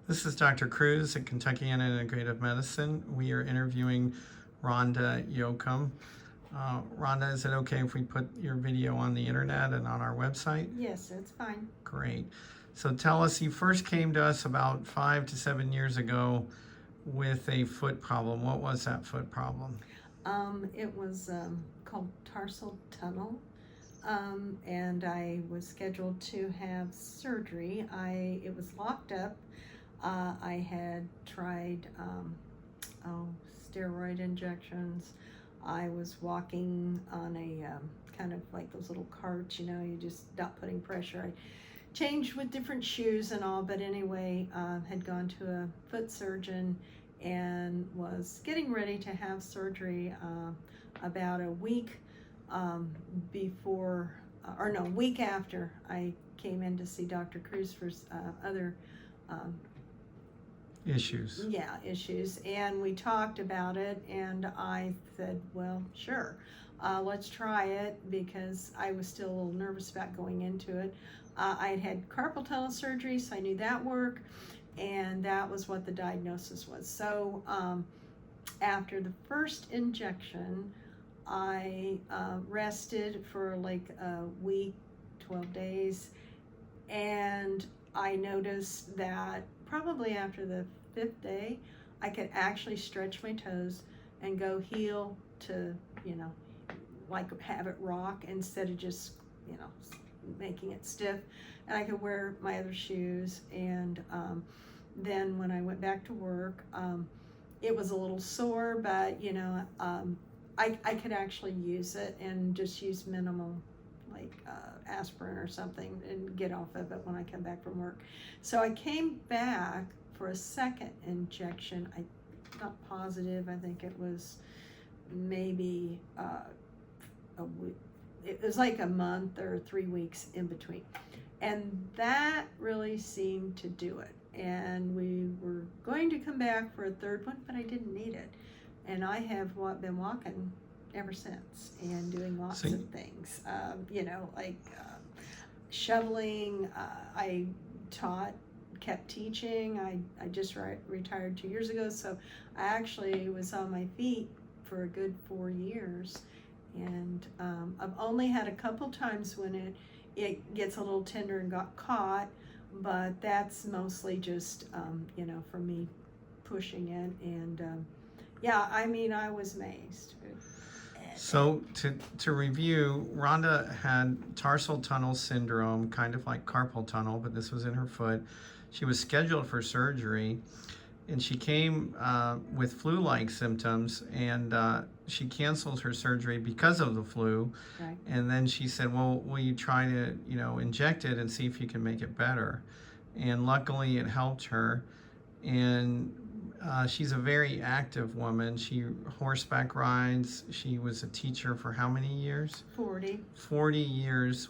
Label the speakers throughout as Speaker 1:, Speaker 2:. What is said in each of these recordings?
Speaker 1: This is Dr. Cruz at Kentuckiana Integrative Medicine. We are interviewing Rhonda Yokum. Rhonda, is it okay if we put your video on the internet and on our website?
Speaker 2: Yes, that's fine.
Speaker 1: Great. So tell us, you first came to us about 5 to 7 years ago with a foot problem. What was that foot problem?
Speaker 2: It was called tarsal tunnel, and I was scheduled to have surgery. It was locked up. I had tried steroid injections. I was walking on a kind of like those little carts, you just not putting pressure. I changed with different shoes and all, but anyway, had gone to a foot surgeon and was getting ready to have surgery about a week week after I came in to see Dr. Cruz for other
Speaker 1: Issues.
Speaker 2: issues, and we talked about it, and I said, well, sure, let's try it, because I was still a little nervous about going into it. I had carpal tunnel surgery, so I knew that worked, and that was what the diagnosis was. So after the first injection, I rested for like a week, 12 days, and I noticed that probably after the 5th day, I could actually stretch my toes and go heel to, like have it rock instead of just, making it stiff. And I could wear my other shoes. And then when I went back to work, it was a little sore, but, I could actually use it and just use minimal, like aspirin or something, and get off of it when I come back from work. So I came back for a second injection. I'm not positive. I think it was maybe a week. It was like a month or 3 weeks in between. And that really seemed to do it. And we were going to come back for a third one, but I didn't need it. And I have been walking ever since and doing lots of things, like shoveling. I kept teaching. I just retired 2 years ago, so I actually was on my feet for a good 4 years. And I've only had a couple times when it gets a little tender and got caught, but that's mostly just, for me pushing it. And I was amazed.
Speaker 1: So to review, Rhonda had tarsal tunnel syndrome, kind of like carpal tunnel, but this was in her foot. She was scheduled for surgery, and she came with flu-like symptoms, and she canceled her surgery because of the flu.
Speaker 2: Right.
Speaker 1: And then she said, well, will you try to, inject it and see if you can make it better? And luckily it helped her. And she's a very active woman. She horseback rides. She was a teacher for how many years?
Speaker 2: 40.
Speaker 1: 40 years.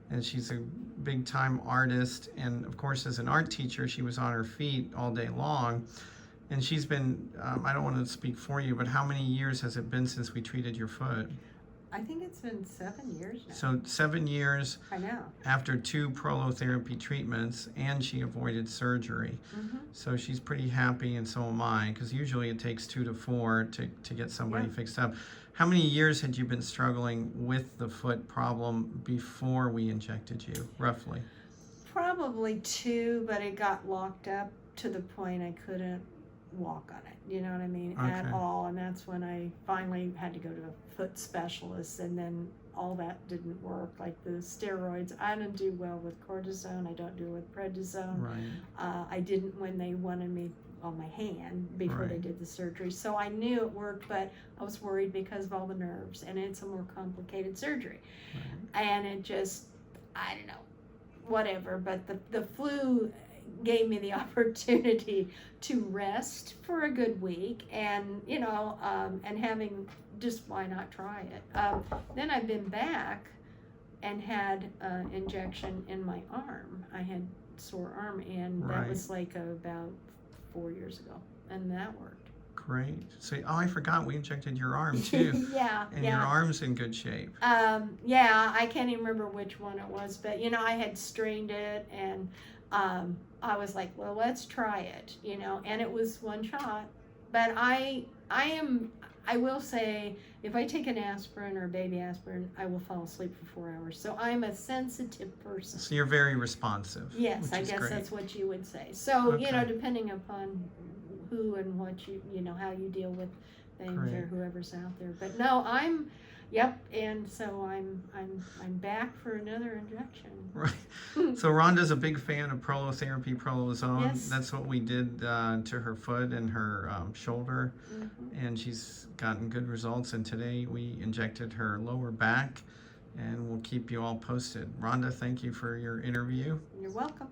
Speaker 1: And she's a big time artist. And of course, as an art teacher, she was on her feet all day long. And she's been, I don't want to speak for you, but how many years has it been since we treated your foot?
Speaker 2: I think it's been 7 years now.
Speaker 1: So 7 years.
Speaker 2: I know.
Speaker 1: After 2 prolotherapy treatments, and she avoided surgery.
Speaker 2: Mm-hmm.
Speaker 1: So she's pretty happy, and so am I, because usually it takes 2 to 4 to get somebody fixed up. How many years had you been struggling with the foot problem before we injected you, roughly?
Speaker 2: Probably 2, but it got locked up to the point I couldn't walk on it, you know what I mean, at all. And that's when I finally had to go to a foot specialist, and then all that didn't work. Like the steroids, I don't do well with cortisone. I don't do with prednisone.
Speaker 1: Right.
Speaker 2: I didn't when they wanted me on my hand before they did the surgery. So I knew it worked, but I was worried because of all the nerves, and it's a more complicated surgery.
Speaker 1: Right.
Speaker 2: And it just, I don't know, whatever. But the flu gave me the opportunity to rest for a good week, and and having just, why not try it. Then I've been back and had an injection in my arm. I had sore arm, and that was like about 4 years ago, and that worked.
Speaker 1: Great. So, I forgot we injected your arm too. And your arm's in good shape.
Speaker 2: I can't even remember which one it was, but I had strained it, and I was like, well, let's try it, you know, and it was one shot. But I will say, if I take an aspirin or a baby aspirin, I will fall asleep for 4 hours. So I'm a sensitive person.
Speaker 1: So you're very responsive.
Speaker 2: Yes, I
Speaker 1: which is
Speaker 2: guess
Speaker 1: great.
Speaker 2: that's what you would say. So, you know,
Speaker 1: Okay.
Speaker 2: depending upon who and what you know, how you deal with things
Speaker 1: Great.
Speaker 2: or whoever's out there. But no, yep, and so I'm back for another injection.
Speaker 1: Right. So Rhonda's a big fan of prolotherapy, prolozone.
Speaker 2: Yes.
Speaker 1: That's what we did to her foot and her shoulder, and she's gotten good results. And today we injected her lower back, and we'll keep you all posted. Rhonda, thank you for your interview.
Speaker 2: You're welcome.